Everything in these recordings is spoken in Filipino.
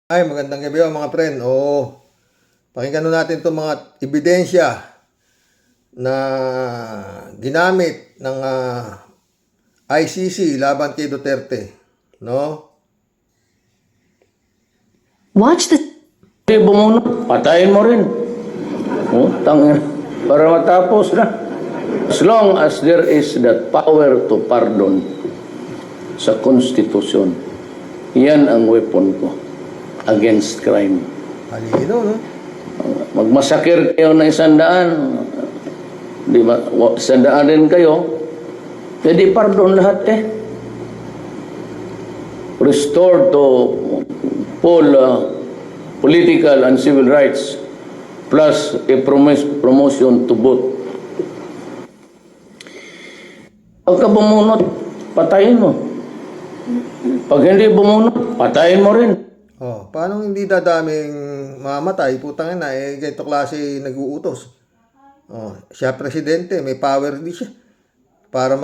Ay, magandang gabi mga friend. Pakinggan nun natin itong mga ebidensya na ginamit ng ICC laban kay Duterte. No? Watch the... Hindi bumunot, patayin mo rin. Tangin. Para matapos na. As long as there is that power to pardon sa konstitusyon, yan ang weapon ko against crime. Halino, no? Magmasakir kayo ng 100, di ba? 100 din kayo, pwede pardon lahat eh. Restore to full political and civil rights plus a promotion to both. Pagka bumunot, patayin mo. Pag hindi bumunot, patayin mo rin. Paano hindi dadaming mamatay? Putang ina, ganito klase nag-uutos. Siya presidente, may power din siya para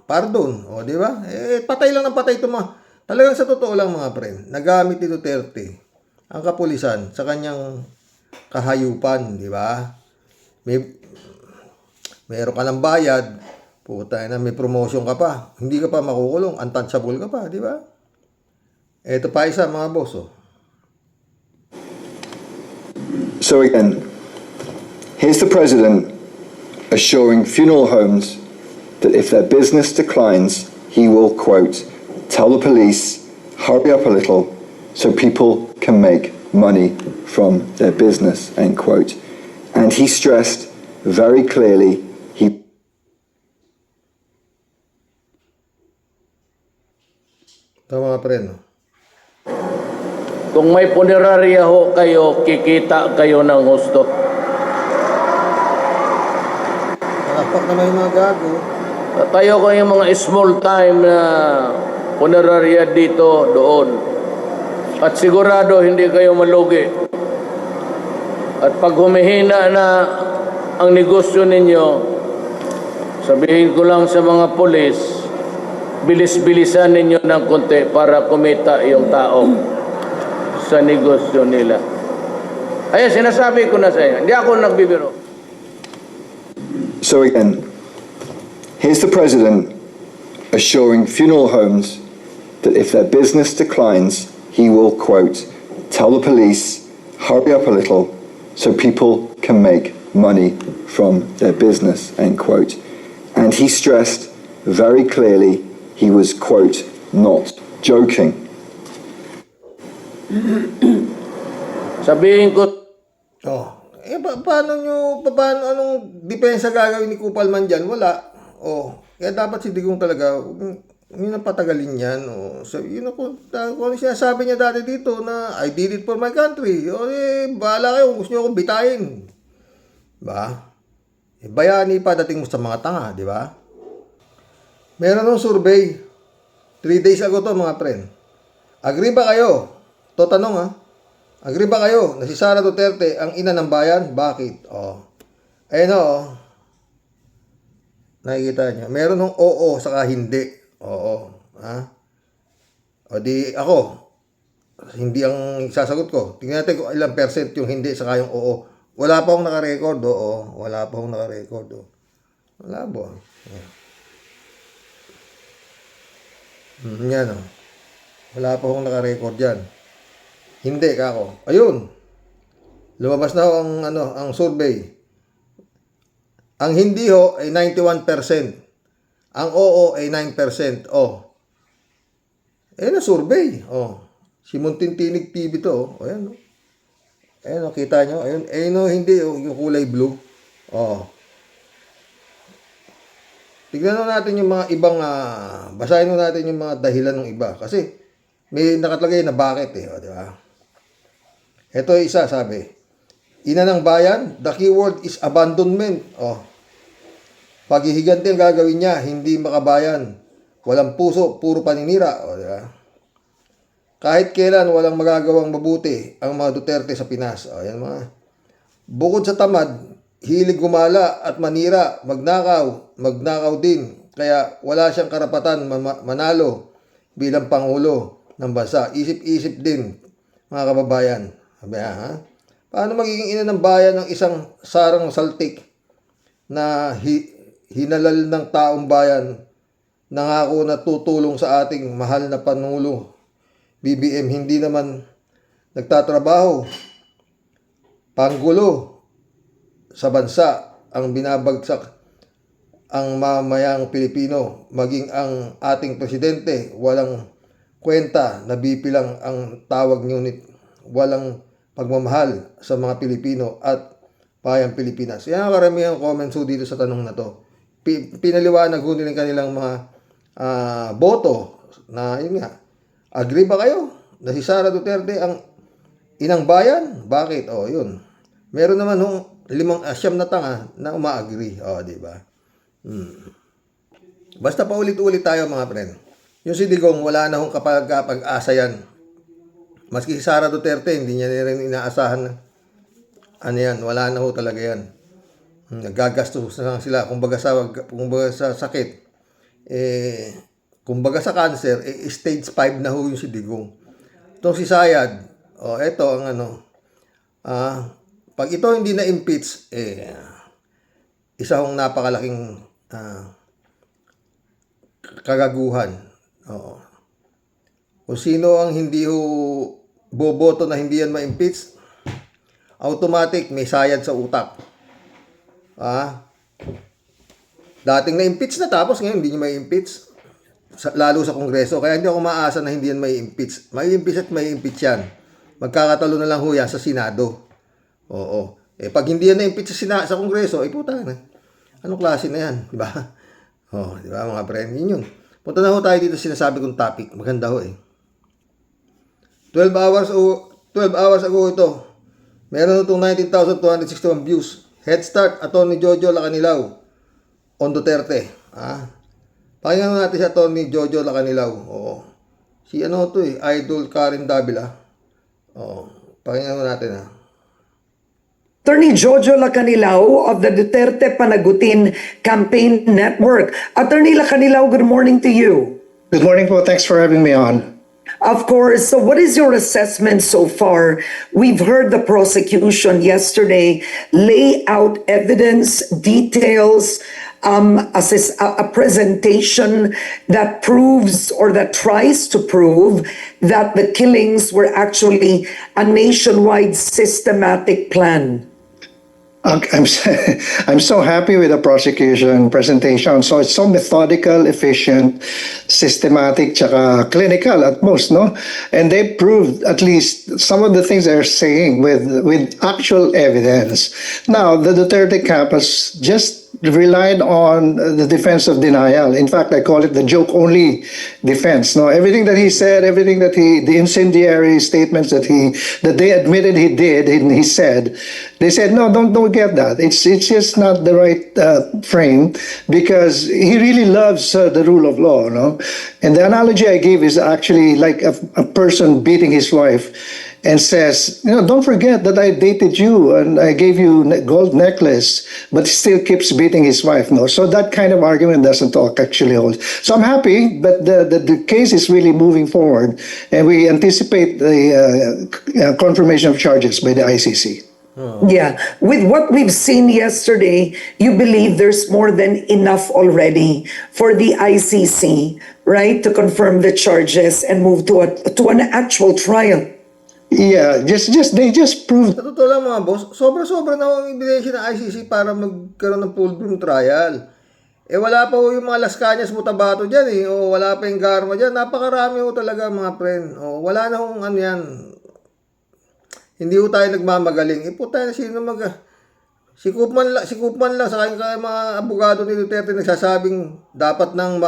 pardon. Di ba? Patay lang ng patay ito mga. Talagang sa totoo lang mga friend, nagamit ni Duterte ang kapulisan sa kanyang kahayupan, di ba? Meron ka ng bayad, puta na, may promotion ka pa, hindi ka pa makukulong, untouchable ka pa, di ba? Ito pa isa mga boss. So again, here's the president assuring funeral homes that if their business declines, he will, quote, tell the police, hurry up a little so people can make money from their business, end quote. And he stressed very clearly he... Ito mga friend. Kung may punerarya ho kayo, kikita kayo ng husto. Palakpak naman yung mga gago. Tayo ko yung mga small time na punerarya dito, doon. At sigurado hindi kayo malugi. At pag humihina na ang negosyo ninyo, sabihin ko lang sa mga polis, bilis-bilisan ninyo ng konti para kumita yung tao sa negosyo nila. Ayan, sinasabi ko na sa inyo. Hindi ako nagbibiro. So again, here's the president assuring funeral homes that if their business declines, he will, quote, tell the police, hurry up a little so people can make money from their business, end quote. And he stressed very clearly he was, quote, not joking. Sabihin ko, Paano anong depensa gagawin ni Kupalman dyan? Wala. Kaya dapat si Digong talaga, hindi na patagalin yan. So, kung ano sinasabi niya dati dito na I did it for my country. Bahala kayo kung gusto niyo akong bitayin. Ba? Bayani pa dating mo sa mga tanga, di ba? Meron nung survey 3 days ago to mga friend. Agree ba kayo? To tanong agree ba kayo na si Sara Duterte ang ina ng bayan? Bakit? Ayun nakikita niyo. Meron ng oo saka hindi. Oo. Di ako. Hindi ang sasagot ko. Tingnan natin kung ilang percent yung hindi saka yung oo. Wala pa akong naka-record. Wala pa akong naka-record. Wala ba? Yan Wala pa akong naka-record yan. Hindi ka ako. Ayun. Lumabas na ang survey. Ang hindi ho ay 91%. Ang oo ay 9%. Na survey. Si Muntintinig TV to. Ayan. Ayan kita nyo. Ayun hindi yung kulay blue. Tignan natin yung mga ibang basahin natin yung mga dahilan ng iba kasi may nakatlagay na bakit di ba? Ito isa sabi, ina ng bayan, the keyword is abandonment. Paghihiganti ang gagawin niya, hindi makabayan. Walang puso, puro paninira. Di ba? Kahit kailan walang magagawang mabuti ang mga Duterte sa Pinas. Yan mga. Bukod sa tamad, hilig gumala at manira, magnakaw din. Kaya wala siyang karapatan manalo bilang Pangulo ng bansa. Isip-isip din mga kababayan. Sabi, ha? Paano magiging ina ng bayan ng isang sarang saltik na hinalal ng taong bayan, nangako na tutulong sa ating mahal na Pangulo BBM, hindi naman nagtatrabaho, panggulo sa bansa, ang binabagsak ang mamayang Pilipino, maging ang ating presidente, walang kwenta, nabipilang ang tawag, ngunit walang pagmamahal sa mga Pilipino at bayang Pilipinas. Yan ang karamihan comments dito sa tanong na to. Pinaliwanag ho nila kanilang mga boto na yun nga, agree ba kayo na si Sara Duterte ang inang bayan? Bakit? O, yun. Meron naman hong 5 na tanga na uma-agree. O, di ba? Basta paulit-ulit tayo mga friend. Yung si Digong, wala na hong kapag-asa yan. Maski si Sara Duterte, hindi niya rin inaasahan na ano yan, wala na ho talaga yan. Nagagastos na sila. Kumbaga sa sakit, kumbaga sa cancer, stage 5 na ho yung si Digong. Itong si Sayad, eto ang pag ito hindi na-impeach, isa hong napakalaking kagaguhan. Kung sino ang hindi ho boboto na hindi yan ma-impeach, automatic may sayad sa utak. Dating na-impeach na, tapos ngayon hindi niya ma-impeach. Lalo sa Kongreso. Kaya hindi ako maasa na hindi yan ma-impeach. May-impeach at may-impeach yan. Magkakatalo na lang ho yan sa Senado. Oo. Pag hindi yan na-impeach sa Kongreso, puta na. Anong klase na yan? Diba? Diba mga friend? Yun. Punta na ho tayo dito sinasabi kong topic. Maganda ho 12 hours ago ito. Meron itong 19,261 views. Head Start, Atty. Jojo Lacanilaw on Duterte. Pakinggan natin si Atty. Jojo Lacanilaw. Si Idol Karen Davila. Pakinggan natin Attorney Jojo Lacanilaw of the Duterte Panagutin Campaign Network. Attorney Lacanilaw, good morning to you. Good morning po. Thanks for having me on. Of course. So what is your assessment so far? We've heard the prosecution yesterday lay out evidence, details, a presentation that proves or that tries to prove that the killings were actually a nationwide systematic plan. I'm so happy with the prosecution presentation. So it's so methodical, efficient, systematic, tsaka clinical at most, no? And they proved at least some of the things they're saying with actual evidence. Now, the Duterte camp has just relied on the defense of denial. In fact, I call it the joke-only defense. No, everything that he said, everything that the incendiary statements that they admitted he did, and he said, they said, no, don't get that. It's just not the right frame, because he really loves the rule of law. No, and the analogy I give is actually like a person beating his wife and says, don't forget that I dated you and I gave you a gold necklace, but he still keeps beating his wife. No, so that kind of argument doesn't actually hold. So I'm happy, but the case is really moving forward, and we anticipate the confirmation of charges by the ICC. Yeah, with what we've seen yesterday, you believe there's more than enough already for the ICC, right, to confirm the charges and move to an actual trial. Yeah, they just proved. Sa totoo lang mga boss, sobra-sobra na ang ebidensya ng ICC para magkaroon ng full-blown trial. Wala pa ho yung mga Las Cañas Mutabato dyan o wala pa yung Garma dyan. Napakarami ho talaga mga friend. Wala na hong yan. Hindi ho tayo nagmamagaling. Puta na sino si Koopman lang sa kanyang mga abogado ni Duterte nagsasabing dapat nang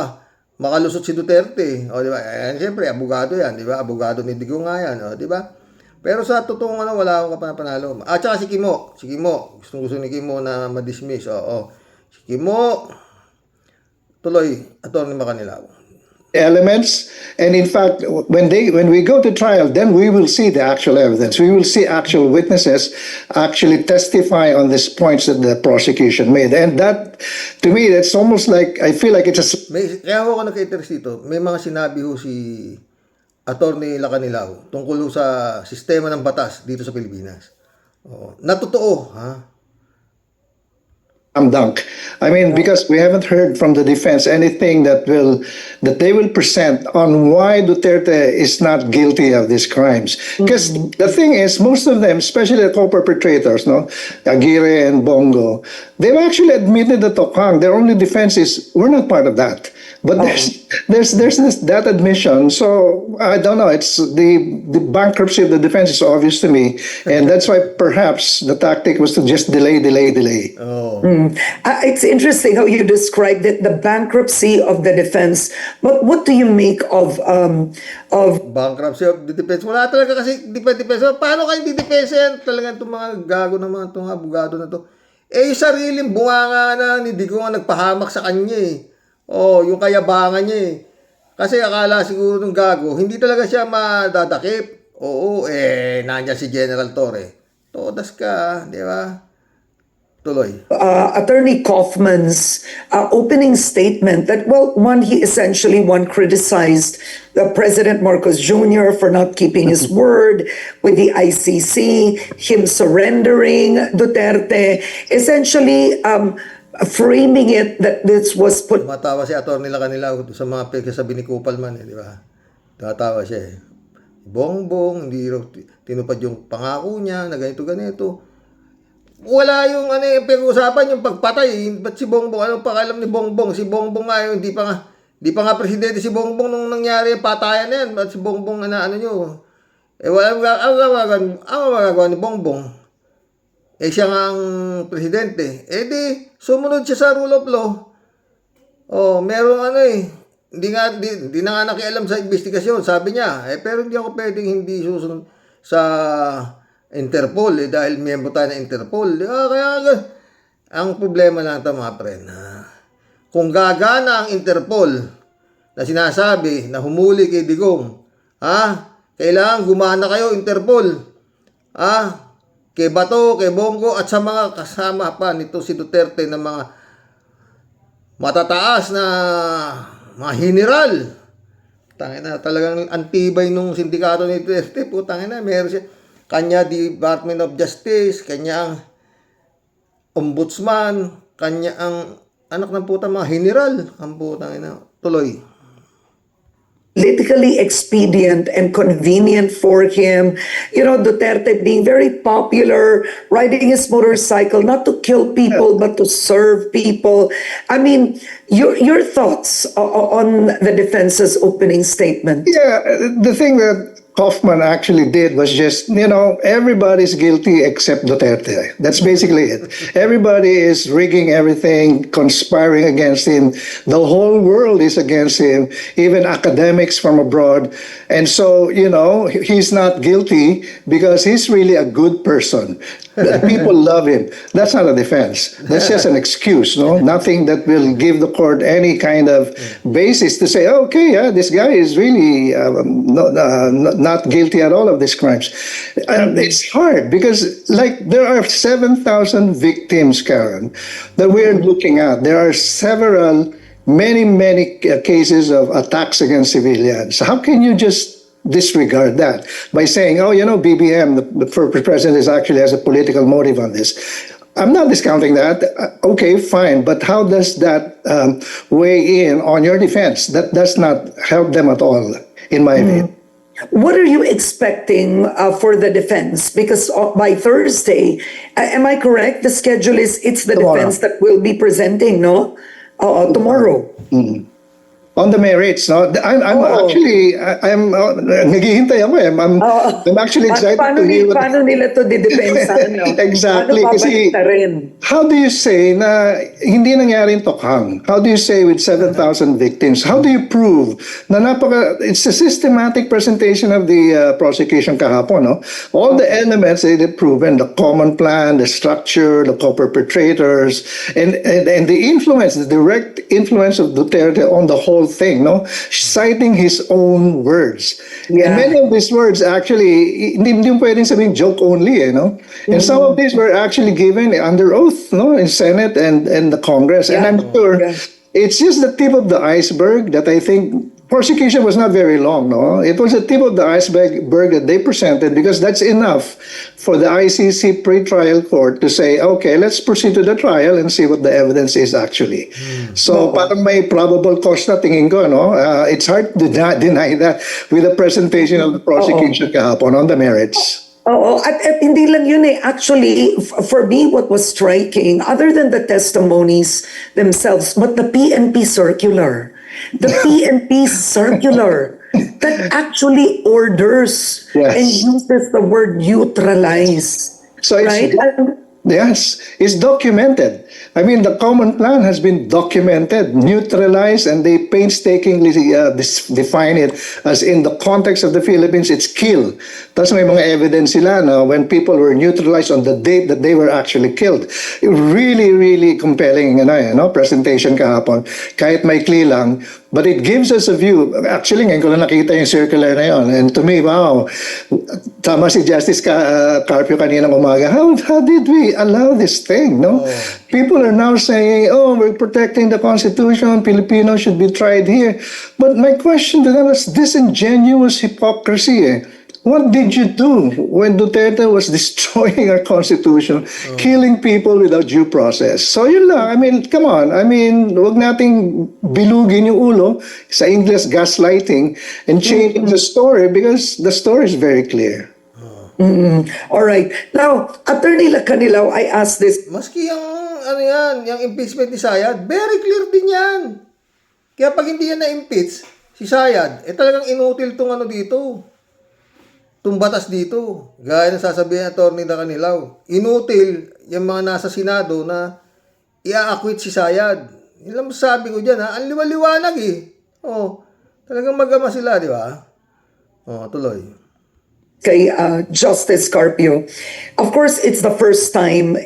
makalusot si Duterte. Di ba? Siyempre, abogado yan, di ba? Abogado ni Digong nga yan, di ba? Pero sa totoong wala akong kapanalo. Tsaka si Kimo. Gusto ni Kimo na ma-dismiss. Si Kimo, tuloy, Atty. Lacanilaw. Elements, and in fact, when we go to trial, then we will see the actual evidence. We will see actual witnesses actually testify on these points that the prosecution made, and that, to me, that's almost like I feel like it's a. Kaya ako nagka-interest dito. May mga sinabi ho si Attorney Lacanilaw tungkol sa sistema ng batas dito sa Pilipinas. Na totoo, ha? Dunk. I mean, because we haven't heard from the defense anything that they will present on why Duterte is not guilty of these crimes. Because the thing is, most of them, especially the co-perpetrators, no, Aguirre and Bongo, they've actually admitted that Tokhang, their only defense is we're not part of that. But there's that admission. So I don't know. It's the bankruptcy of the defense is obvious to me, and that's why perhaps the tactic was to just delay. It's interesting how you described it, the bankruptcy of the defense. But what do you make of Bankruptcy of the defense. Wala talaga kasi defense. Paano kayo didepensa yan? Talagang itong mga gago na mga itong abogado na to. Eh, yung sariling bunganga na ni Digong ang nagpahamak sa kanya eh. Yung kayabangan niya eh. Kasi akala siguro ng gago, hindi talaga siya madadakip. Nandiyan si General Torre. Todas ka, di ba? Tuloy. Attorney Kaufman's opening statement that, well, he essentially criticized President Marcos Jr. for not keeping his word with the ICC, him surrendering Duterte, essentially framing it that this was put. Matawa si Atty. Lacanilaw sa mga pagkasabi ni Kupalman, di ba? Tatawa siya eh. Bongbong, hindi raw tinupad yung pangako niya na ganito. Wala yung yung pag-usapan yung pagpatay. Ba't si Bongbong? Anong pakalam ni Bongbong? Si Bongbong nga yung di pa nga presidente si Bongbong nung nangyari yung patayan na yan. Ba't si Bongbong nyo? Ang magagawa ni Bongbong. Siya nga ang presidente. Di, sumunod siya sa rule of law. Merong hindi na nga nakialam sa investigasyon, sabi niya. Pero hindi ako pwedeng hindi susunod sa Interpol dahil miyembro tayo ng Interpol. Kaya ang problema lang ito mga friend. Kung gagana ang Interpol na sinasabi na humuli kay Digong, kailangan gumana kayo Interpol. Kay Bato, kay Bongo at sa mga kasama pa nito si Duterte na mga matataas na mga general. Tangina, talagang antibay nung sindikato ni Duterte. Tangina, meron siya. Kanya Department of Justice, kanya ang Ombudsman, kanya ang anak ng puta mga general. Ang putang tuloy. Politically expedient and convenient for him. Duterte being very popular, riding his motorcycle, not to kill people, but to serve people. I mean, your thoughts on the defense's opening statement? Yeah, the thing that Kaufman actually did was just, everybody's guilty except Duterte. That's basically it. Everybody is rigging everything, conspiring against him. The whole world is against him, even academics from abroad. And so, he's not guilty because he's really a good person. People love him. That's not a defense. That's just an excuse, no? Nothing that will give the court any kind of basis to say, okay, this guy is really not guilty at all of these crimes. It's hard because, there are 7,000 victims, Karen, that we're looking at. There are many cases of attacks against civilians. How can you just disregard that by saying, BBM, the president, actually has a political motive on this? I'm not discounting that. Okay, fine. But how does that weigh in on your defense? That does not help them at all, in my view. What are you expecting for the defense? Because by Thursday, am I correct? The schedule is it's the Tomorrow. defense that will be presenting, no? Tomorrow. On the merits, no? I'm actually, naghihintay ako. I'm actually excited to hear what... Paano nila to didepensa, no? Exactly. Paano Kasi, babalitarin? how do you say na hindi nangyari in Tokhang? How do you say with 7,000 victims? How do you prove na it's a systematic presentation of the prosecution kahapon, no? All the elements they've proven, the common plan, the structure, the co-perpetrators, and the influence, the direct influence of Duterte on the whole thing, no? Citing his own words. Yeah. And many of these words actually, hindi pwedeng sabihin joke only, no? And some of these were actually given under oath, no? In Senate and the Congress. And I'm sure it's just the tip of the iceberg that I think prosecution was not very long, no? It was a tip of the iceberg that they presented because that's enough for the ICC pre-trial court to say, okay, let's proceed to the trial and see what the evidence is actually. So parang may probable cause na tingin ko, no? It's hard to deny that with the presentation of the prosecution kahapon on the merits. Oo, at hindi lang yun eh. Actually, for me, what was striking, other than the testimonies themselves, but the PNP circular. The PNP circular that actually orders Yes. and uses the word neutralize. So it's, right? yes, it's documented. I mean, the common plan has been documented, neutralized, and they painstakingly define it as in the context of the Philippines, it's kill. Tapos may mga evidence sila na when people were neutralized on the date that they were actually killed. Really, really compelling presentation kahapon. Kahit maikli lang, but it gives us a view. Actually, ngayon ko na nakita yung circular na yun. And to me, wow, tama si Justice Carpio kaninang umaga. How did we allow this thing, no? People are now saying, oh, we're protecting the Constitution, Filipinos should be tried here. But my question to them is disingenuous hypocrisy. What did you do when Duterte was destroying our Constitution, killing people without due process? So yun lang, I mean, come on. I mean, wag nating bilugin yung ulo sa English gaslighting and changing the story because the story is very clear. All right. Now, Attorney Lacanilaw, I asked this. Maski yung impeachment ni Sayad, very clear din yan. Kaya pag hindi yan na-impeach, si Sayad, talagang inutil tong dito. Itong batas dito. Gaya na sasabihin ng Attorney Lacanilaw. Inutil yung mga nasa Senado na i-acquit si Sayad. Yun lang masasabi ko dyan, ha? Ang liwaliwanag eh. Talagang magama sila, di ba? Tuloy. Kay Justice Carpio. Of course, it's the first time,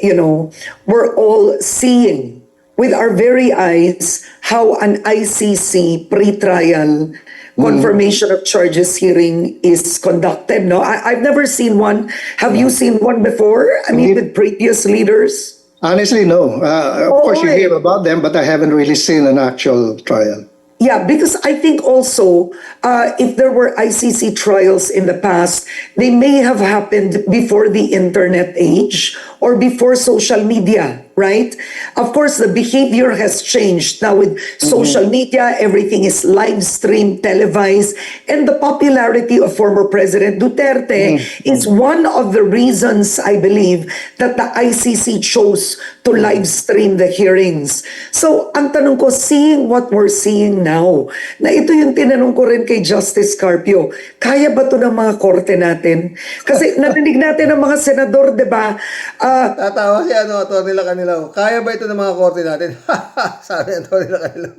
we're all seeing with our very eyes how an ICC pre-trial confirmation of charges hearing is conducted. No, I've never seen one. Have you seen one before? I mean, with previous leaders? Honestly, no. Of course, you hear about them, but I haven't really seen an actual trial. Yeah, because I think also, if there were ICC trials in the past, they may have happened before the internet age or before social media, right? Of course, the behavior has changed. Now with social media, everything is live streamed, televised, and the popularity of former President Duterte is one of the reasons, I believe, that the ICC chose to live stream the hearings. So, ang tanong ko, seeing what we're seeing now, na ito yung tinanong ko rin kay Justice Carpio, kaya ba ito ng mga korte natin? Kasi narinig natin ng mga senador, di ba? Tatawa si Attorney Lacanilaw. Kaya ba ito ng mga korte natin? Sabi ng Attorney Lacanilaw.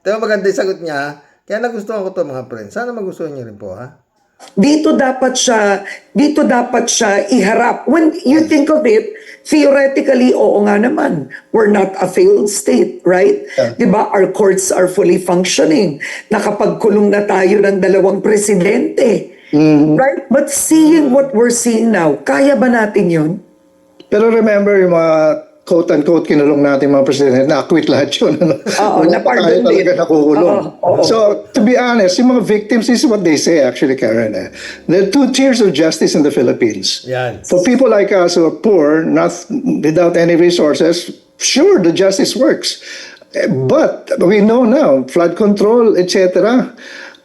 Ito yung maganda yung sagot niya. Kaya nagustuhan ko ito mga friends. Sana magustuhan niyo rin po, ha? Dito dapat siya iharap. When you think of it, theoretically, oo nga naman, we're not a failed state, right? Diba? Our courts are fully functioning. Nakapagkulong na tayo ng 2 presidente. Right? But seeing what we're seeing now, kaya ba natin yun? Pero remember yung mga quote-unquote kinulong natin mga presidente, na-acquit lahat yun. na-pardon din. Talaga nakukulong. So, to be honest, yung mga victims, this is what they say actually, Karen. There are 2 tiers of justice in the Philippines. Yan. For people like us who are poor, not without any resources, sure, the justice works. But we know now, flood control, etc.,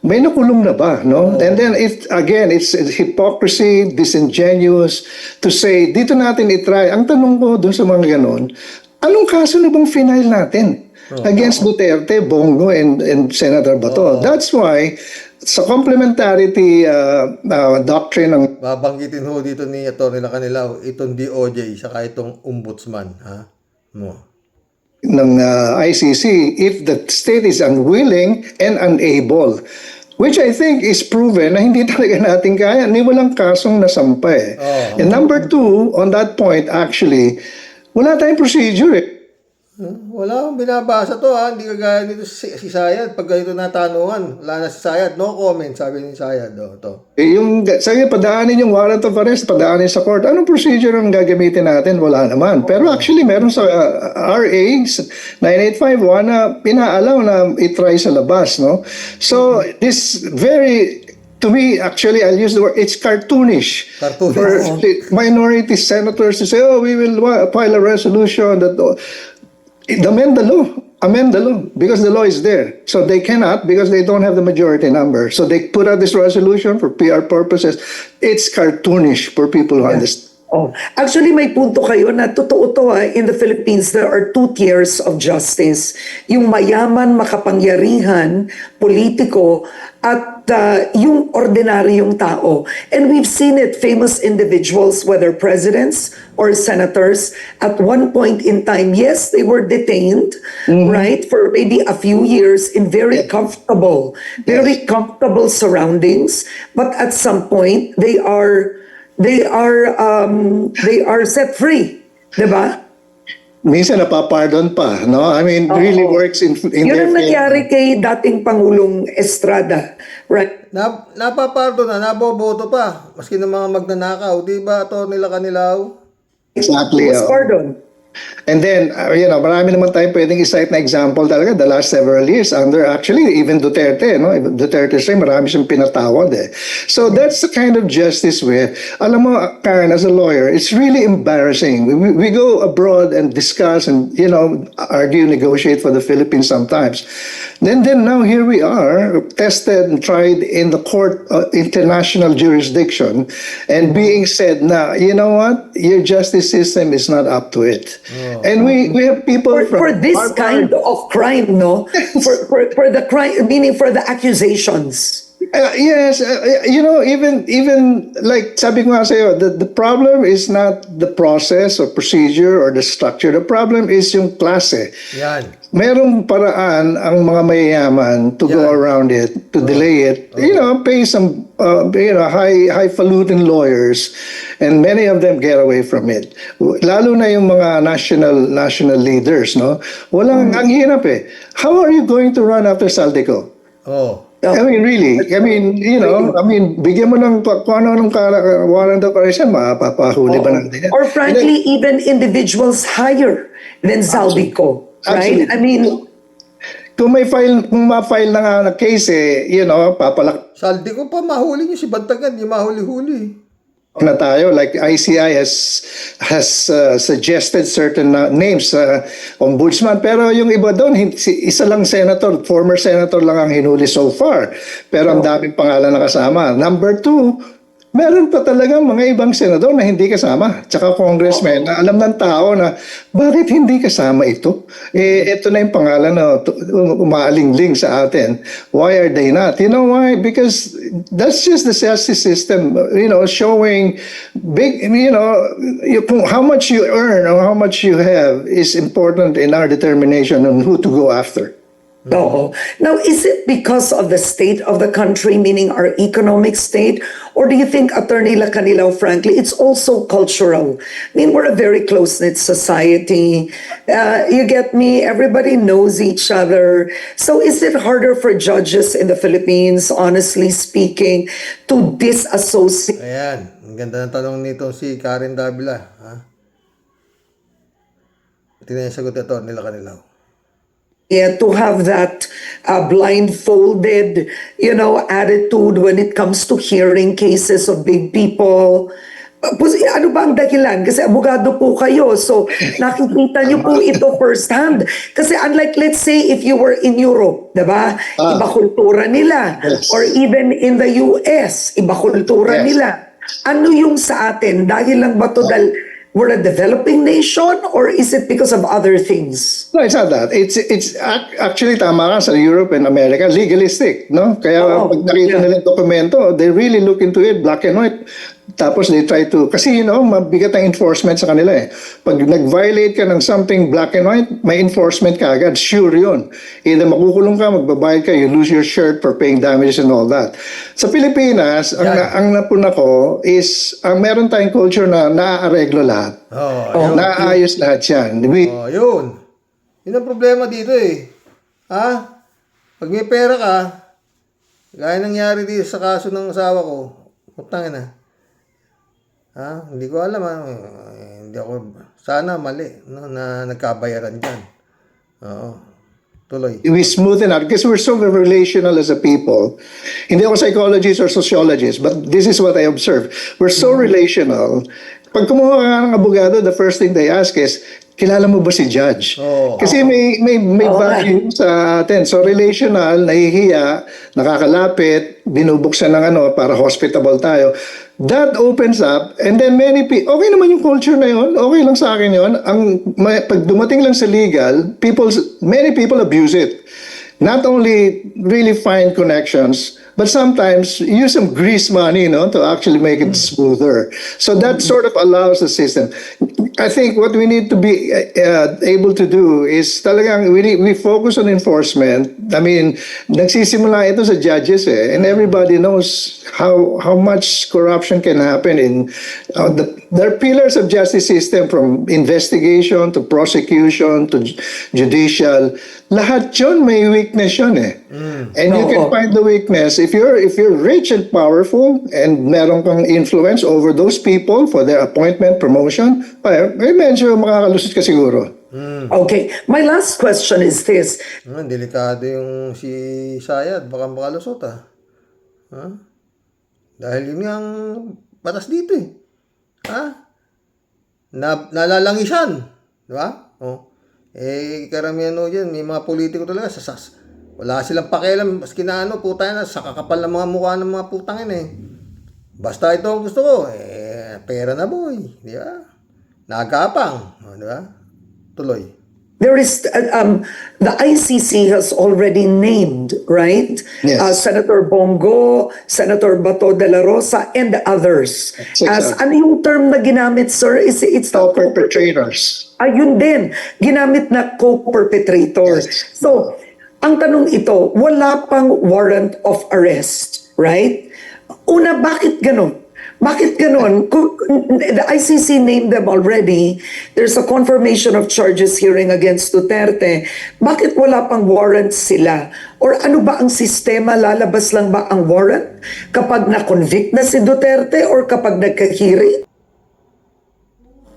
may nakulong na ba, no? And then, it's hypocrisy, disingenuous to say, dito natin itry. Ang tanong ko dun sa mga ganon, anong kaso na bang final natin against Duterte, Bongo, and Senator Bato? That's why, sa complementarity doctrine ng Babanggitin ho dito ni Attorney Lacanilaw, itong DOJ, saka itong ombudsman, ha? ICC, if the state is unwilling and unable, which I think is proven na hindi talaga natin kaya, ni walang kasong nasampa eh. And number 2, on that point, actually, wala tayong procedure eh. Wala akong binabasa to ha. Hindi kagaya nito si Sayad. Pag ganito natanungan, wala na si Sayad. No comment, sabi ni Sayad. To. Yung, sabi, padaanin yung warrant of arrest, padaanin sa court. Anong procedure ang gagamitin natin? Wala naman. Pero actually, meron sa RA 9851 na pinaalaw na itry sa labas, no? So, this very, to me, actually, I'll use the word, it's cartoonish. Cartoonish. For minority senators to say, oh, we will file a resolution that amend the law, because the law is there. So they cannot, because they don't have the majority number. So they put out this resolution for PR purposes. It's cartoonish for people who understand. Oh, actually may punto kayo na totoo to in the Philippines there are two tiers of justice. Yung mayaman, makapangyarihan, politiko, at yung ordinaryong tao. And we've seen it, famous individuals, whether presidents or senators, at one point in time, yes, they were detained, right, for maybe a few years in very comfortable surroundings, but at some point they are set free, diba? Minsan napapardon pa, no? I mean, really works in Yun their ang favor. nangyari kay dating Pangulong Estrada, right? Napapardo na, naboboto pa. Maski ng mga magnanakaw. Di ba ito nila Kanilaw? Exactly. Was pardoned. And then, marami naman tayong pwedeng isite na example talaga the last several years under actually even Duterte, no? Duterte's time, marami siyang pinatawad eh. So that's the kind of justice where, alam mo, Karen, as a lawyer, it's really embarrassing. We go abroad and discuss and, argue, negotiate for the Philippines sometimes. Then now here we are, tested and tried in the court, international jurisdiction, and being said, now, you know what? Your justice system is not up to it. And we have people For this Harvard. kind of crime, no? For the crime, meaning for the accusations. Yes, even like sabi ko nga sa'yo, the problem is not the process or procedure or the structure. The problem is yung klase. Yan. Merong paraan ang mga mayayaman to go around it, to delay it. Pay some, highfalutin lawyers, and many of them get away from it. Lalo na yung mga national leaders, no? Walang, ang hirap eh. How are you going to run after Saldico? Oh. I mean, really. I mean, bigyan mo ng kung ano ng warrant of arrest, mapapahuli ba natin yan? Or frankly, even individuals higher than Zaldico, right? Absolutely. I mean, Kung ma-file na nga na case, papalak Saldi ko pa, mahuli niyo si Bantagan, di mahuli-huli. na tayo. Like ICI has suggested certain names, ombudsman, pero yung iba doon, isa lang senator, former senator lang ang hinuli so far. Pero ang daming pangalan na kasama. Number 2, meron pa talagang mga ibang senador na hindi kasama. Tsaka congressman na alam ng tao na bakit hindi kasama ito? Ito na yung pangalan na umaalingling sa atin. Why are they not? You know why? Because that's just the justice system, showing big, how much you earn or how much you have is important in our determination on who to go after. no. Now, is it because of the state of the country, meaning our economic state, or do you think, Attorney Lacanilao, frankly, it's also cultural? I mean, we're a very close-knit society. You get me? Everybody knows each other. So is it harder for judges in the Philippines, honestly speaking, to disassociate? Ayan, ang ganda ng tanong nito si Karen Davila. Ha? Tingnan yung sagot ito nila Kanilaw. Yeah, to have that blindfolded, attitude when it comes to hearing cases of big people. Ano ba ang dahilan? Kasi abogado po kayo, so nakikita niyo po ito firsthand. Kasi unlike, let's say, if you were in Europe, diba? Iba kultura nila. Yes. Or even in the US, iba kultura Yes. nila. Ano yung sa atin? Dahil lang ba to dahil we're a developing nation, or is it because of other things? No, it's not that. It's actually tama ka sa Europe and America, legalistic, no? Kaya pag nakita nila yung dokumento, they really look into it, black and white. Tapos they try to, kasi mabigat ang enforcement sa kanila eh. Pag nag-violate ka ng something black and white, may enforcement ka agad, sure yun. Either makukulong ka, magbabayad ka, you lose your shirt for paying damages and all that. Sa Pilipinas, ang napuna ko is, meron tayong culture na naaareglo lahat. Oh, Naayos lahat yan. yun. Yun ang problema dito eh. Ha? Pag may pera ka, gaya nangyari dito sa kaso ng asawa ko, utangin na. Ha? Hindi ko alam ha. Hindi ako, sana mali, no, na nagkabayaran dyan. Oo. Tuloy. We smoothen out because we're so relational as a people. Hindi ako psychologist or sociologist, but this is what I observe. We're so relational. Pag kumuha ka ng abogado, the first thing they ask is, kilala mo ba si judge? Oo. Kasi may value sa atin. So relational, nahihiya, nakakalapit, binubuksan ng para hospitable tayo. That opens up, and then okay naman yung culture na yun, okay lang sa akin yun. Pag dumating lang sa legal, many people abuse it. Not only really find connections, but sometimes use some grease money, to actually make it smoother. So that sort of allows the system. I think what we need to be able to do is talagang we focus on enforcement. I mean, nagsisimula ito sa judges and everybody knows how much corruption can happen in there are pillars of justice system, from investigation to prosecution to judicial. Lahat yun may weakness yun And you can find the weakness if you're rich and powerful and meron kang influence over those people for their appointment, promotion, medyo makakalusot ka siguro. Okay, my last question is this. Delikado yung si Sayad, baka makalusot Ha? Dahil yun ang batas dito Ha? Nalalangisan. Di ba? Karamihan dyan, may mga politiko talaga, wala silang pakialam, maski na putang na, sa kakapal ng mga mukha ng mga putangin Basta ito ang gusto ko, pera na boy. Di ba? Nagapang. Di ba? Tuloy. There is, the ICC has already named, right? Yes. Senator Bongo, Senator Bato de la Rosa, and the others. Exactly. Ano yung term na ginamit, sir? It's the Co-perpetrators. Ayun din, ginamit na co-perpetrators. Yes. So, ang tanong ito, wala pang warrant of arrest, right? Una, bakit ganon? Bakit ganon? The ICC named them already. There's a confirmation of charges hearing against Duterte. Bakit wala pang warrant sila? Or ano ba ang sistema? Lalabas lang ba ang warrant kapag na-convict na si Duterte or kapag nagka-hearing?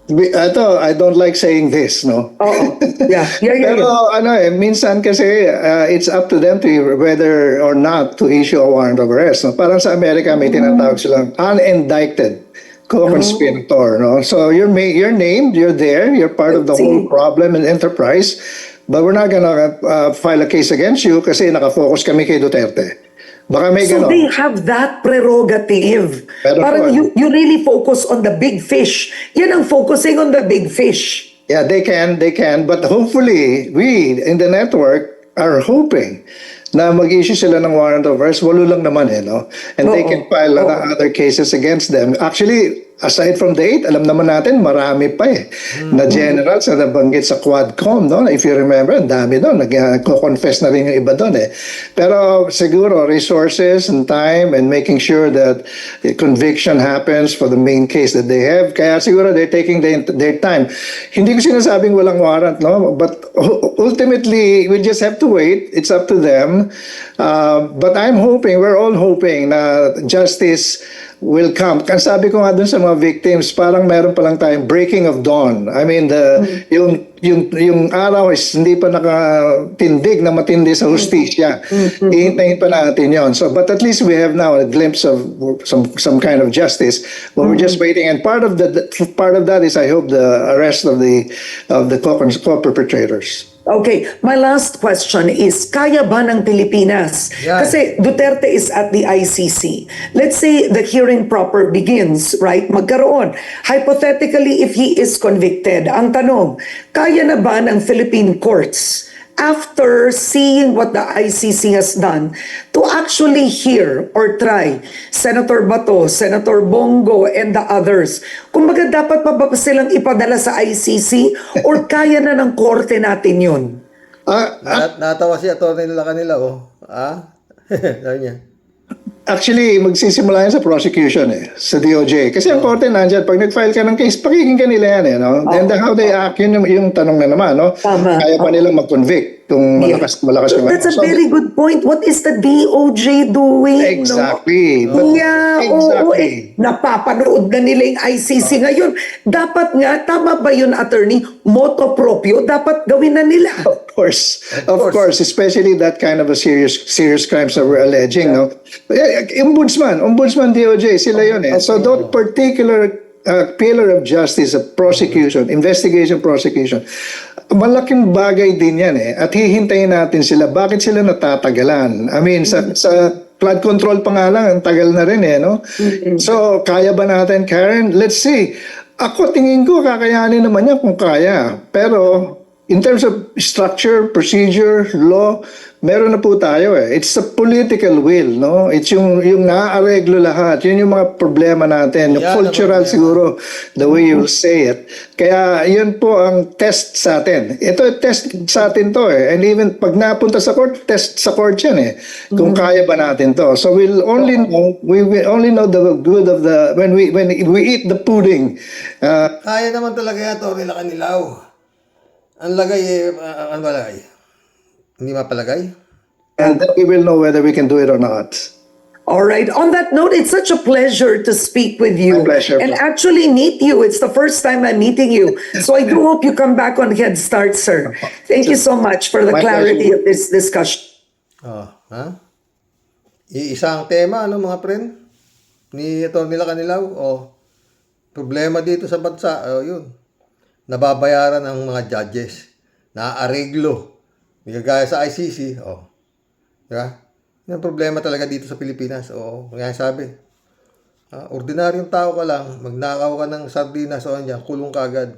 I don't like saying this, no? Oo. Yeah. Pero minsan kasi it's up to them to whether or not to issue a warrant of arrest. No? Parang sa Amerika may tinatawag silang unindicted co-conspirator. No? So you're named, you're there, you're part of the whole problem and enterprise, but we're not gonna file a case against you kasi nakafocus kami kay Duterte. Baka may So ganon. they have that prerogative. Pero Parang po, you really focus on the big fish. Yan ang focusing on the big fish. Yeah, they can, but hopefully we in the network are hoping na mag-issue sila ng warrant of arrest. Walo lang naman no? And they can file other cases against them. Actually, aside from the 8, alam naman natin, marami pa na generals na nabanggit sa Quadcom, no? If you remember, ang dami doon. Nag-confess na rin yung iba doon Pero siguro, resources and time and making sure that the conviction happens for the main case that they have. Kaya siguro they're taking their time. Hindi ko sinasabing walang warrant, no? But ultimately, we just have to wait. It's up to them. But I'm hoping, we're all hoping na justice will come. Kan sabi ko nga dun sa mga victims, parang meron pa lang tayong breaking of dawn. I mean, yung araw is hindi pa nakatindig na matindi sa hustisya. Ihintayin pa natin yon. So, but at least we have now a glimpse of some kind of justice. But we're just waiting. And part of that is, I hope, the arrest of the co-perpetrators. Okay, my last question is, kaya ba ng Pilipinas? Yan. Kasi Duterte is at the ICC. Let's say the hearing proper begins, right? Magkaroon. Hypothetically, if he is convicted, ang tanong, kaya na ba ng Philippine courts, after seeing what the ICC has done, to actually hear or try Senator Bato, Senator Bongo, and the others? Kumbaga, dapat pa ba silang ipadala sa ICC or kaya na ng korte natin yun? Natawa si attorney nila kanila Sabi niya. Actually, magsisimula yan sa prosecution sa DOJ. Kasi ang korte nandyan, pag nag-file ka ng case, pakikinggan nila yan no? And how they act, yun yung tanong na naman, no? Tama. Kaya pa nilang mag-convict kung malakas yung That's a So, very good point. What is the DOJ doing? Exactly. No? Yeah, oo, Exactly. napapanood na nila yung ICC ngayon. Dapat nga, tama ba yun, attorney? Moto proprio, dapat gawin na nila. Of course, especially that kind of a serious crimes that we're alleging, no? Ombudsman DOJ, sila yun So that particular pillar of justice, prosecution, investigation, prosecution, malaking bagay din yan at hihintayin natin sila. Bakit sila natatagalan? I mean, sa flood control pa nga lang, ang tagal na rin no? So, kaya ba natin, Karen? Let's see. Ako, tingin ko, kakayanin naman yan kung kaya. Pero, in terms of structure, procedure, law, meron na po tayo It's a political will, no? It's yung naaareglo lahat. Yun yung mga problema natin. Yung Yan ang cultural problema. siguro, the way you say it. Kaya yun po ang test sa atin. Ito, test sa atin to And even pag napunta sa court, test sa court yan Kung kaya ba natin to. So we will only know the good of the, when we eat the pudding. Kaya naman talaga yan, Tony Lacanilaw. Ang lagay ano ba lagay? Hindi mapalagay? And then we will know whether we can do it or not. All right. On that note, it's such a pleasure to speak with you. My pleasure. And actually meet you. It's the first time I'm meeting you. So I do hope you come back on Head Start, sir. Thank you so much for the My clarity pleasure. of this discussion. Ha? Iisang tema, mga friend? Ni Atty. Lacanilaw? Problema dito sa bansa, yun. Nababayaran ang mga judges. Naaareglo. Hindi kagaya sa ICC. Diba? Yan ang problema talaga dito sa Pilipinas. Kaya sabi. Ordinaryong tao ka lang, magnakaw ka ng sardinas dyan, kulong ka agad.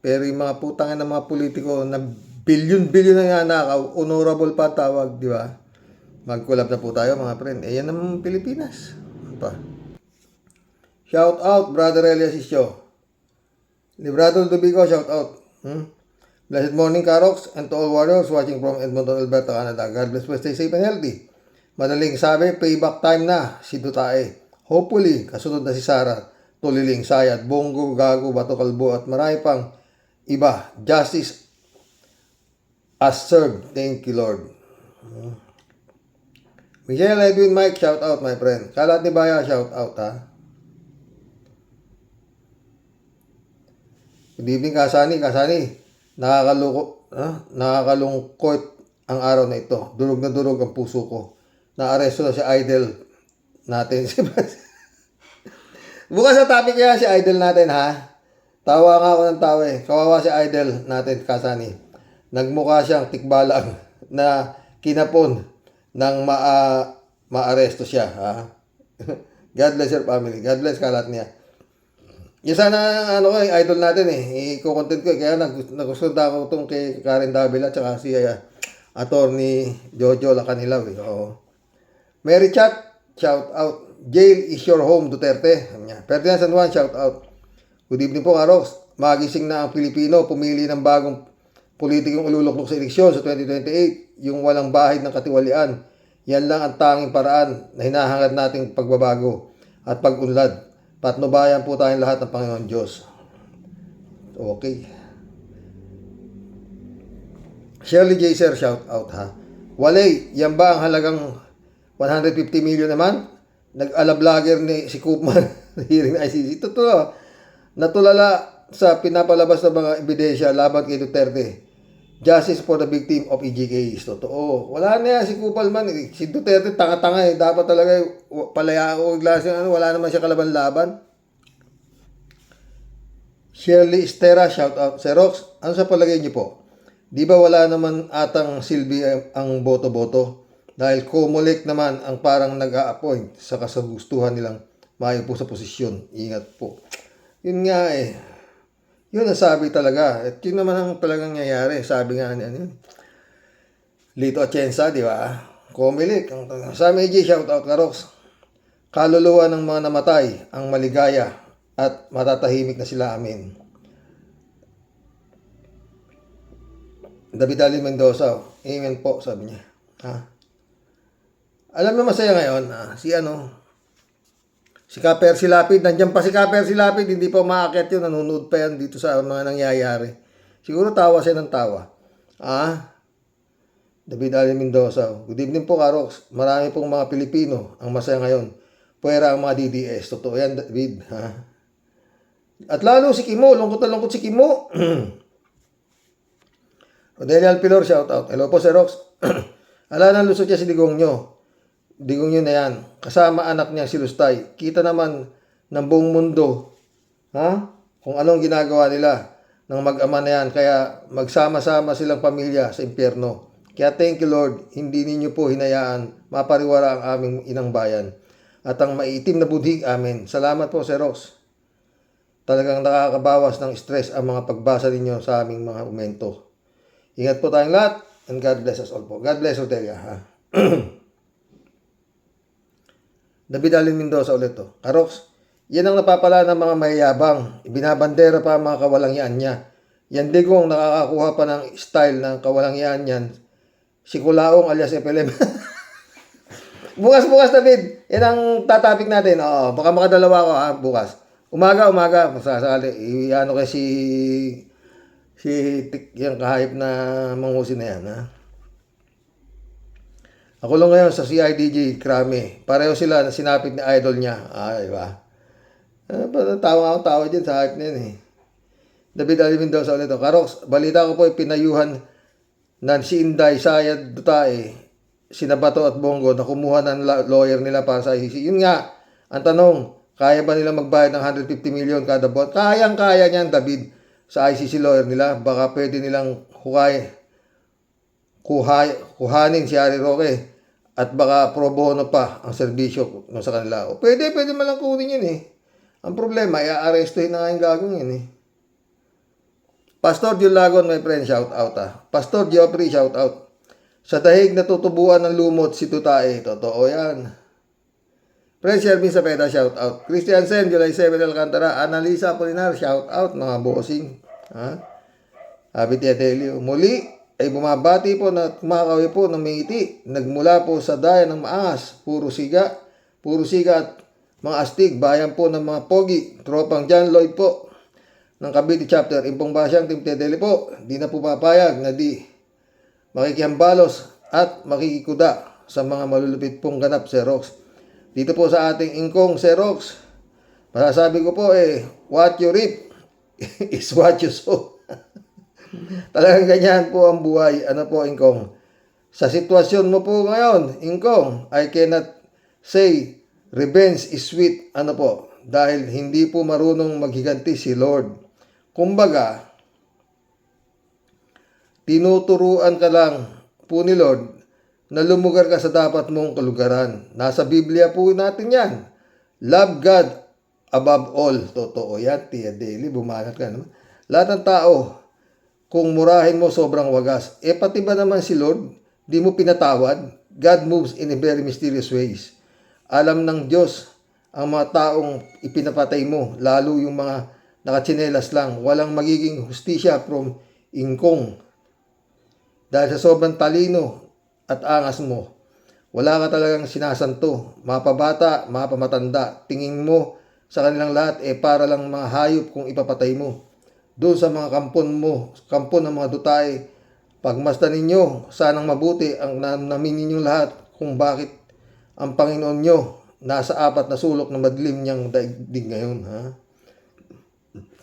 Pero yung mga putangan ng mga politiko na bilyon-bilyon na nanakaw, honorable pa tawag, di ba? Mag-collab na po tayo mga friend. Yan ang Pilipinas. Ano pa? Shout out, Brother Elias Isyo. Librado Dubico, shout out. Blessed morning, Karox, and to all warriors watching from Edmonton, Alberta, Canada. God bless, stay safe and healthy. Madaling sabi, payback time na si Dutae. Hopefully, kasunod na si Sara, Tuliling, Sayat, Bongo, Gago, Bato Kalbo, at marami pang iba. Justice as served. Thank you, Lord. Michelle Edwin Mike, shout out, my friend. Kalat ni Baya, shout out, ha. Good evening, Kasani. Nakakalungkot ang araw na ito. Durog na durog ang puso ko. Naaresto na si idol natin. Bukas sa topic kaya si idol natin, ha? Tawa nga ako ng tawa Kawawa si idol natin, Kasani. Nagmukha siyang tikbalang na kinapon nang maaresto siya, ha? God bless your family. God bless kalat niya. Yung sana, idol natin i-content ko. Kaya nagustuhan ako itong kay Karen Davila at si Attorney Jojo Lacanilaw. Mary Chat, shout out. Jail is your home, Duterte. Ferdinand San Juan, shout out. Good evening po, Karox. Magising na ang Pilipino. Pumili ng bagong politikong ululuklok sa eleksyon sa 2028. Yung walang bahid ng katiwalian. Yan lang ang tanging paraan na hinahangad nating pagbabago at pag-unlad. Patnubayan po tayong lahat ng Panginoon Diyos. Okay. Shirley J. Sir, shout out, ha. Walay, yan ba ang halagang 150 million naman? Nag-ala-vlogger ni si Koopman hearing ng ICC. Totoo, natulala sa pinapalabas ng mga ebidensya laban kay Duterte. Justice for the victim of EJK. Totoo. Wala na yan si Kupalman. Si Duterte tanga-tanga Dapat talaga palayaan ko wala naman siya kalaban-laban. Shirley Estera, shout out. Xerox, ano sa palagay niyo po? Di ba wala naman atang silbi ang boto-boto? Dahil kumulik naman ang parang nag-a-appoint sa kasagustuhan nilang mayo po sa posisyon. Ingat po. Yun nga Yun ang sabi talaga. At yun naman ang talagang nangyayari. Sabi nga Lito Atienza, di ba? Kumilik. Sa AJ, shout out, Karox. Kaluluwa ng mga namatay ang maligaya at matatahimik na sila, amin. David Ali Mendoza, amen po, sabi niya. Alam mo masaya ngayon, si Kaper si Lapid, nandiyan pa si Kaper si Lapid, hindi pa umaakyat yun, nanonood pa yan dito sa mga nangyayari. Siguro tawa siya ng tawa. David Ali Mendoza. Good evening po, Karox. Marami pong mga Pilipino ang masaya ngayon. Puwera ang mga DDS. Totoo yan, David. At lalo si Kimo, lungkot na lungkot si Kimo. Odelia Alpilor, shout out. Hello po, Sir Rox. Ala nang lusot niya si Digong nyo. Digong nyo na yan. Kasama anak niya si Lustay. Kita naman ng buong mundo, kung anong ginagawa nila ng mag-ama na yan. Kaya magsama-sama silang pamilya sa impyerno. Kaya thank you Lord, hindi ninyo po hinayaan mapariwara ang aming inang bayan. At ang maitim na budhig, amen. Salamat po, Sir Rox. Talagang nakakabawas ng stress ang mga pagbasa ninyo sa aming mga komento. Ingat po tayong lahat, and God bless us all po. God bless Otelia. David Alin Mendoza ulit to. Karox, yan ang napapala ng mga mayayabang. Ibinabandera pa ang mga kawalangyaan niya. Yan Digong nakakakuha pa ng style ng kawalangyaan niyan. Si Kulaong alias FLM. bukas David. Yan ang tatapik natin. Baka makadalawa ko bukas. Umaga, masasali. Iano kay si yung kahayop na manghusin na yan, Ako lang ngayon sa CIDG, Krame. Pareho sila na sinapit ni idol niya. Diba? Tawa dyan sa hype na yun David Ali Mendoza ulit. Karox, balita ko po pinayuhan na si Inday Sayad Dutae, Sinabato at Bongo na kumuha ng lawyer nila para sa ICC. Yun nga, ang tanong, kaya ba nila magbayad ng 150 million kada buwan? Kayang-kaya niyan, David, sa ICC lawyer nila. Baka pwede nilang kuhanin si Harry Roque at baka pro bono pa ang serbisyo sa kanila. O pwede man lang kunin yun Ang problema, i-arrestuhin na nga yung gagong yun Pastor Diolagon, my friend, shout out Pastor Geoffrey, shout out. Sa dahig natutubuan ng lumot si Tutae. Totoo yan. Friend Shervin Sapeta, shout out. Christian Sen, July 7, Alcantara. Annalisa Apolinar, shout out mga bossing. Abit Etelio. Muli ay bumabati po na kumakawi po ng mingiti. Nagmula po sa daya ng maangas. Puro siga at mga astig. Bayan po ng mga pogi. Tropang John Lloyd po ng Cavite chapter. Impong Basyang Team Tedeli po. Di na po papayag na di makikihambalos at makikikuda sa mga malulupit pong ganap, Sir Rox. Dito po sa ating ingkong, Sir Rox, masasabi ko po what you reap is what you sow. Talagang ganyan po ang buhay. Ano po, ingkong? Sa sitwasyon mo po ngayon, ingkong, I cannot say revenge is sweet. Ano po? Dahil hindi po marunong maghiganti si Lord. Kumbaga, tinuturuan ka lang po ni Lord na lumugar ka sa dapat mong kalugaran. Nasa Biblia po natin yan. Love God above all. Totoo yan. Tia Daily, bumanat ka naman. Lahat ng tao, kung murahin mo sobrang wagas. Pati ba naman si Lord, di mo pinatawad? God moves in a very mysterious ways. Alam ng Diyos ang mga taong ipinapatay mo, lalo yung mga nakatsinelas lang. Walang magiging hustisya from ingkong. Dahil sa sobrang talino at angas mo, wala ka talagang sinasanto. Mapabata, mapamatanda. Tingin mo sa kanilang lahat para lang mga hayop kung ipapatay mo. Doon sa mga kampon ng mga Dutae, pagmasdan ninyo, sanang mabuti ang namin ninyong lahat kung bakit ang Panginoon nyo nasa apat na sulok na madilim niyang daigdig ngayon.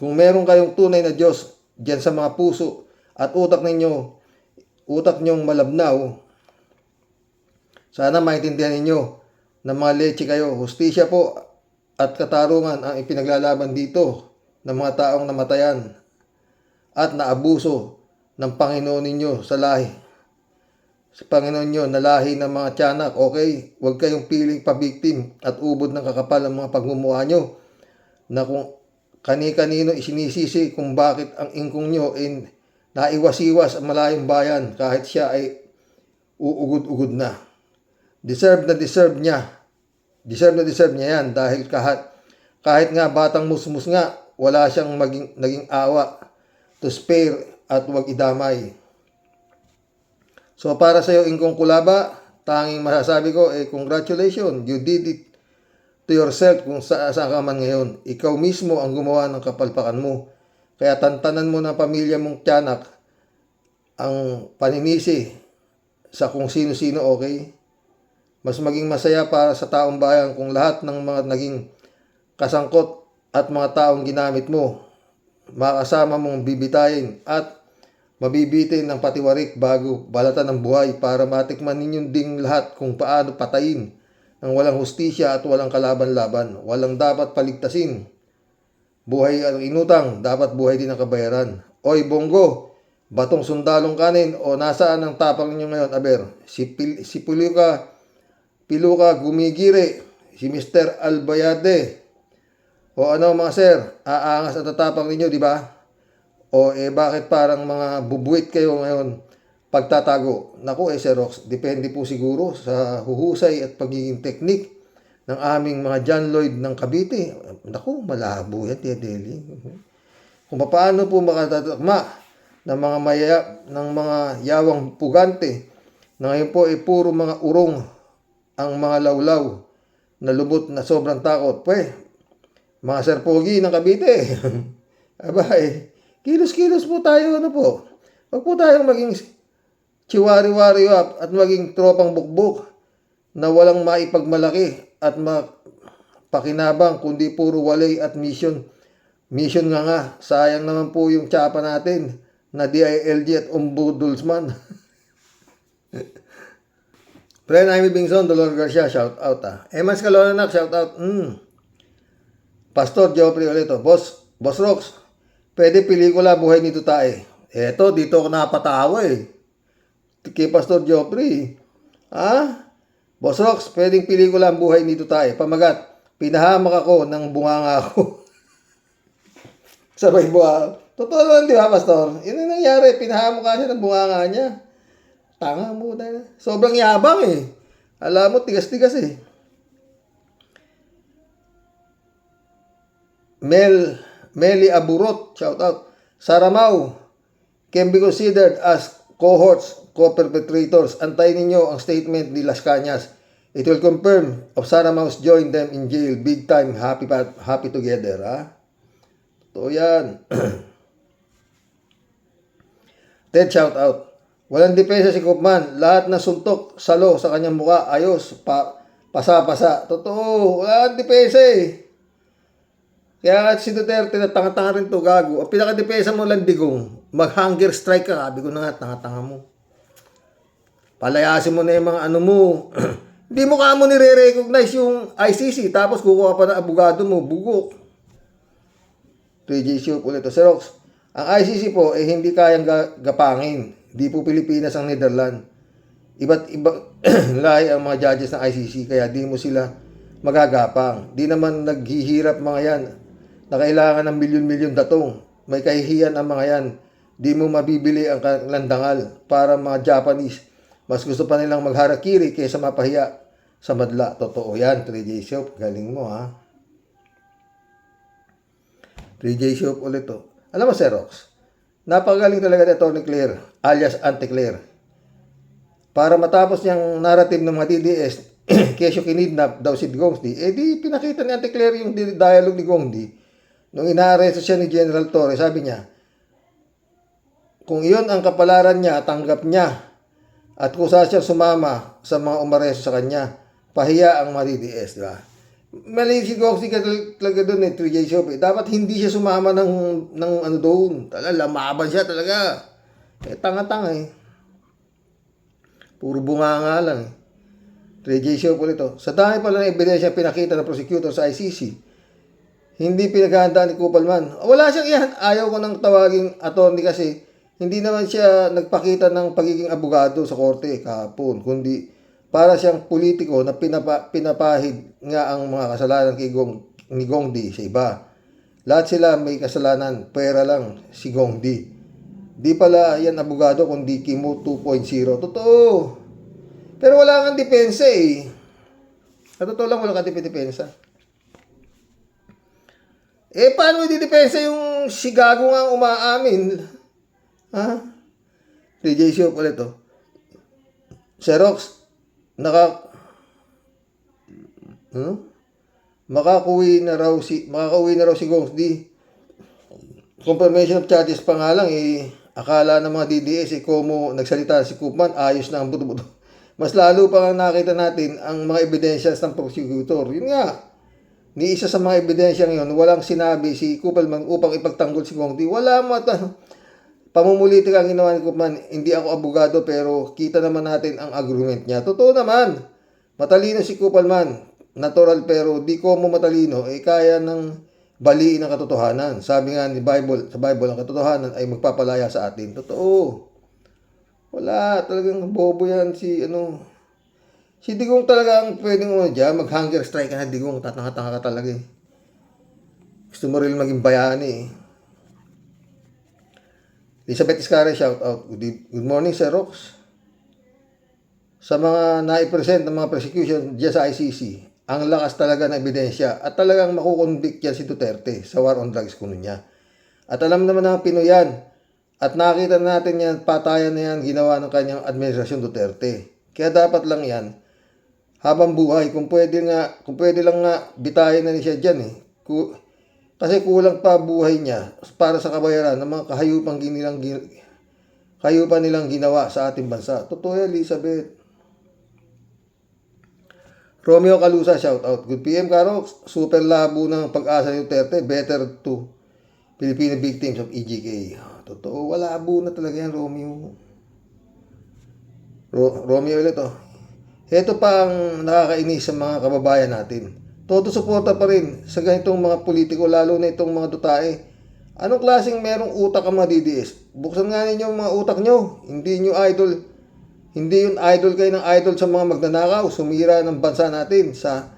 Kung meron kayong tunay na Diyos diyan sa mga puso at utak nyong malabnaw, sana maintindihan ninyo na mga leche kayo. Hustisya po at katarungan ang ipinaglalaban dito ng mga taong namatayan at naabuso ng Panginoon ninyo sa lahi. Sa Panginoon nyo na lahi ng mga tiyanak, okay? Huwag kayong piling pabiktim at ubod ng kakapal ang mga pagmumukha nyo na kung kani-kanino isinisisi kung bakit ang ingkong nyo naiwas-iwas ang malayong bayan kahit siya ay uugod-ugod na. Deserve na deserve niya yan dahil kahit nga batang musmus nga, wala siyang naging awa to spare at huwag idamay. So para sa iyo, ingkong Kulaba, tanging masasabi ko, congratulations, you did it to yourself kung saan ka man ngayon. Ikaw mismo ang gumawa ng kapalpakan mo. Kaya tantanan mo ng pamilya mong tiyanak ang paninisi sa kung sino-sino, okay? Mas maging masaya para sa taong bayan kung lahat ng mga naging kasangkot at mga taong ginamit mo, makasama mong bibitayin at mabibitin ng patiwarik bago balatan ng buhay para matikman ninyong ding lahat kung paano patayin ng walang hustisya at walang kalaban-laban. Walang dapat paligtasin. Buhay ang inutang, dapat buhay din ang kabayaran. Oy, Bongo, batong sundalong kanin o nasaan ang tapang ninyo ngayon, aber? Si Piluka Gumigire, si Mr. Albayade. O ano mga sir, aangas at tatapang ninyo, di ba? O bakit parang mga bubuit kayo ngayon pagtatago? Naku Sir Rox, depende po siguro sa huhusay at pagiging teknik ng aming mga John Lloyd ng Cavite. Naku, malabo yan, Tia Deli. Kung paano po makatatakma ng mga yawang pugante na ngayon po puro mga urong ang mga lawlaw na lubot na sobrang takot. Mga Sir Pogi ng Cavite. Abay, kilos-kilos po tayo, ano po. Huwag po tayong maging chiwari-wari up at maging tropang bukbuk na walang maipagmalaki at pakinabang kundi puro walay at mission. Mission nga, sayang naman po yung tsapa natin na DILG at Ombudsman. Friend, Amy Bingson, Dolor Garcia, shout out Emans Caloonanak, shout out. Pastor Geoffrey Oleto, Boss Rox, pwede pelikula Buhay ni Tutae. Eto, dito ako napatawa Kay Pastor Geoffrey. Boss Rox, pwedeng pelikula ang Buhay ni Tutae. Pamagat, pinahamak ako ng bunganga ko. Sabay buha. Totoo naman, di ba, Pastor? Yun ang nangyari, pinahamak ka siya ng bunganga niya. Tanga mo na. Sobrang yabang Alam mo, tigas-tigas Meli Aburot, shout out. Saramao can be considered as cohorts, co-perpetrators. Antayin ninyo ang statement ni Las Cañas. It will confirm of Saramao's join them in jail. Big time, happy together, Totoo yan. Ted, shout out. Walang depensa si Koopman. Lahat na suntok, salo sa kanyang mukha. Ayos, pasa-pasa. Totoo, walang depensa Kaya si Duterte na tanga-tanga rin to, gago. Ang pinaka-depensa mo lang, digong. Mag-hunger strike ka, sabi ko na nga, tanga-tanga mo. Palayasin mo na yung mga ano mo. Hindi mo ka mo nire-recognize yung ICC, tapos kukuha pa ng abogado mo, bugok. 3J Show ulit. Sir Rox, ang ICC po, hindi kayang gapangin. Di po Pilipinas ang Netherlands. Iba't iba lahi ang mga judges ng ICC, kaya di mo sila magagapang. Di naman naghihirap mga yan na kailangan ng milyon-milyon datong. May kahihiyan ang mga yan. Di mo mabibili ang landangal para mga Japanese. Mas gusto pa nilang magharakiri kaysa mapahiya sa madla. Totoo yan, 3J Shop. Galing mo, 3J Shop ulit Alam mo, Sir Rox, napakagaling talaga ni Atty. Claire, alias Auntie Claire. Para matapos niyang narrative ng mga DDS, kesyo kinidnap daw si Gongdi, di pinakita ni Auntie Claire yung dialogue ni Gongdi. Nung inaaresto siya ni General Torre, sabi niya, kung iyon ang kapalaran niya, tanggap niya. At kung saan siya sumama sa mga umaresto sa kanya, pahiya ang mga DDS, di ba? Mali si Gongdi talaga doon 3J Shop. Dapat hindi siya sumama ng ano doon. Talaga, lamaban siya talaga. Tanga-tanga Puro bunga nga lang 3J Show po nito. Sa dami pala ng ebidensya pinakita ng prosecutor sa ICC, hindi pinaghahandaan ni Kupalman. Wala siyang iyan. Ayaw ko nang tawaging attorney kasi hindi naman siya nagpakita ng pagiging abogado sa korte kahapon, kundi para siyang politiko na pinapahid nga ang mga kasalanan ni Gongdi sa iba. Lahat sila may kasalanan, pera lang si Gongdi. Di pala yan abogado kundi Kimo 2.0. Totoo. Pero wala kang depensa Sa totoo lang, wala kang depensa. Paano hindi depensa yung si Gago nga umaamin? 3J Show ulit Xerox, naka makakauwi na raw si Gongs D. Confirmation of charges pa nga lang akala ng mga DDS como nagsalita si Koopman, ayos na ang buto-buto. Mas lalo pa nga nakita natin ang mga evidences ng prosecutor. Yun nga, ni isa sa mga ebidensya ngayon, walang sinabi si Koopman upang ipagtanggol si Gongs D. Wala pamumulitik ang ginawa ni Koopman. Hindi ako abogado pero kita naman natin ang argument niya. Totoo naman, matalino si Koopman. Natural pero di ko mo matalino kaya ng baliin ang katotohanan. Sabi nga ni Bible, sa Bible, ang katotohanan ay magpapalaya sa atin. Totoo. Wala, talagang bobo yan si Digong talaga ang pwedeng mag-hunger strike ka na Digong, tatanga-tanga ka talaga Gusto mo rin maging bayani Elizabeth Iscare, shout out. Good morning, Sir Rox. Sa mga naipresent ng mga prosecution diyan sa ICC, ang lakas talaga ng ebidensya at talagang makukonvict yan si Duterte sa war on drugs kuno niya. At alam naman ng Pinoy yan at nakita natin yan, patayan na yan ginawa ng kanyang administrasyon Duterte. Kaya dapat lang yan habang buhay, kung pwede lang nga bitayin na niya dyan kasi kulang pa buhay niya para sa kabayaran ng mga kahayupan nilang ginawa sa ating bansa. Totoo yan, Elizabeth. Romeo Calusa, shout out. Good PM, Karo. Super labo ng pag-asa ni Duterte. Better to Filipino victims of EJK. Totoo, wala abo na talaga yan, Romeo. Romeo ulit, Ito pa ang nakakainis sa mga kababayan natin. Todo suporta pa rin sa ganitong mga politiko, lalo na itong mga dutae. Anong klaseng merong utak ang mga DDS? Buksan nga ninyo ang mga utak nyo. Hindi yun idol kayo ng idol sa mga magnanakaw, sumira ng bansa natin sa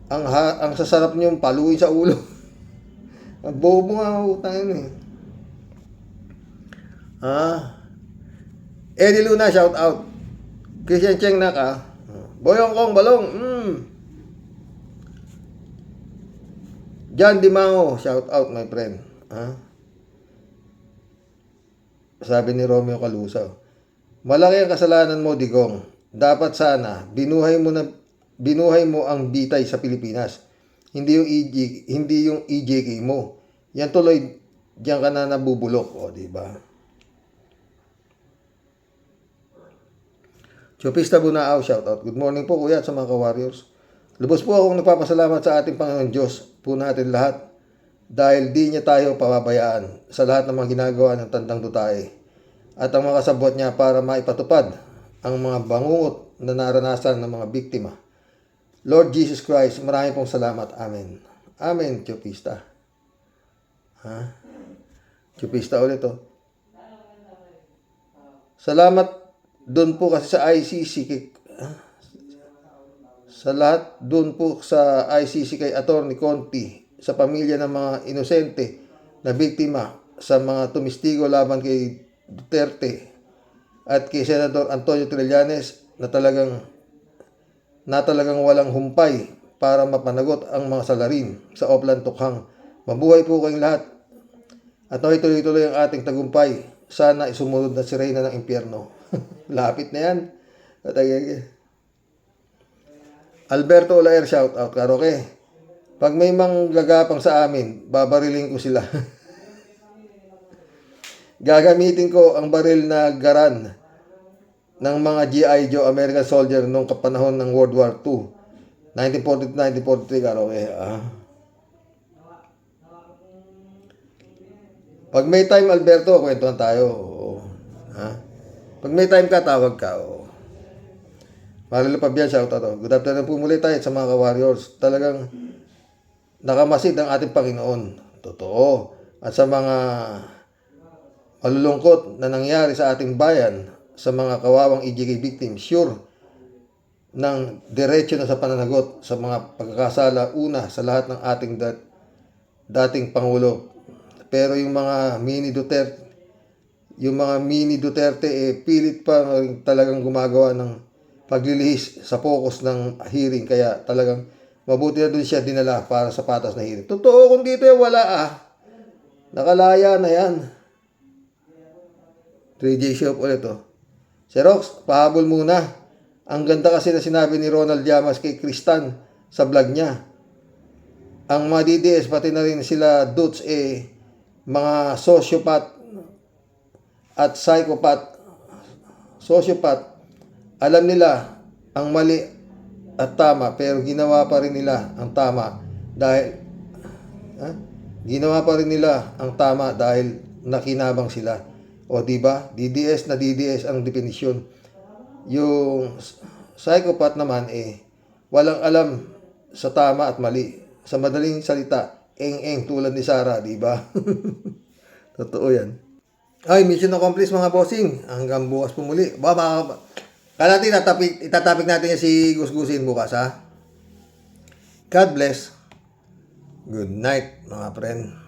ang sasarap niyong paluin sa ulo. Ang bobo nga utang yun Eddie Luna, shout out. Christian Cheng Naka, Boyong Kong Balong, John Dimango, shout out my friend. Sabi ni Romeo Calusa, malaki ang kasalanan mo, Digong. Dapat sana binuhay mo ang bitay sa Pilipinas. Hindi yung EJK mo. Yan tuloy diyan ka na nabubulok, di ba? Chopista Bunaaw, shout out. Good morning po kuya at sa mga ka-warriors. Lubos po akong nagpapasalamat sa ating Panginoon Diyos po natin lahat dahil di niya tayo pababayaan sa lahat ng mga ginagawa ng tandang dutae at ang mga kasabwat niya para maipatupad ang mga bangungot na naranasan ng mga biktima. Lord Jesus Christ, marami pong salamat. Amen. Amen, Chopista. Chopista ulit Salamat doon po kasi sa ICC sa lahat doon po sa ICC kay Attorney Conti, sa pamilya ng mga inosente na biktima, sa mga tumistigo laban kay Duterte at kay Senador Antonio Trillanes na talagang walang humpay para mapanagot ang mga salarin sa Oplan Tukhang. Mabuhay po kayong lahat at tuloy-tuloy ang ating tagumpay. Sana isumunod na si Reyna ng Impyerno. Lapit na yan. Alberto Olaer, shout out. Karoke, pag may manggagapang sa amin, babariling ko sila. Gagamitin ko ang baril na garan ng mga G.I. Joe American soldier noong kapanahon ng World War II. 1942-1943, Karoke. Pag may time, Alberto, kwentuhan tayo. Pag may time ka, tawag ka. Marilo Pabian, shout out. Good afternoon po muli tayo sa mga ka-warriors. Talagang nakamasid ang ating Panginoon. Totoo. At sa mga malulungkot na nangyari sa ating bayan, sa mga kawawang EJK victims, sure ng diretso na sa pananagot sa mga pagkakasala, una sa lahat ng ating dating Pangulo. Pero yung mga mini Duterte, pilit pa talagang gumagawa ng paglilihis sa focus ng hearing, kaya talagang mabuti na doon siya dinala para sa patas na hearing. Totoo, kung dito wala nakalaya na yan. 3J Shop ulit Si Rox, pahabol muna. Ang ganda kasi na sinabi ni Ronald Llamas kay Kristan sa vlog niya. Ang mga DDS, pati na rin sila Dutz, mga sociopath at sociopath, alam nila ang mali at tama, pero ginawa pa rin nila ang tama dahil nakinabang sila. O di ba? DDS na DDS ang definisyon. Yung psychopath naman walang alam sa tama at mali. Sa madaling salita, eng-eng tulad ni Sarah, di ba? Totoo yan. Ay, mission accomplished mga bossing. Hanggang bukas po muli. Kaya natin itatapik natin yan si Gusgusin bukas, ha? God bless. Good night, mga friend.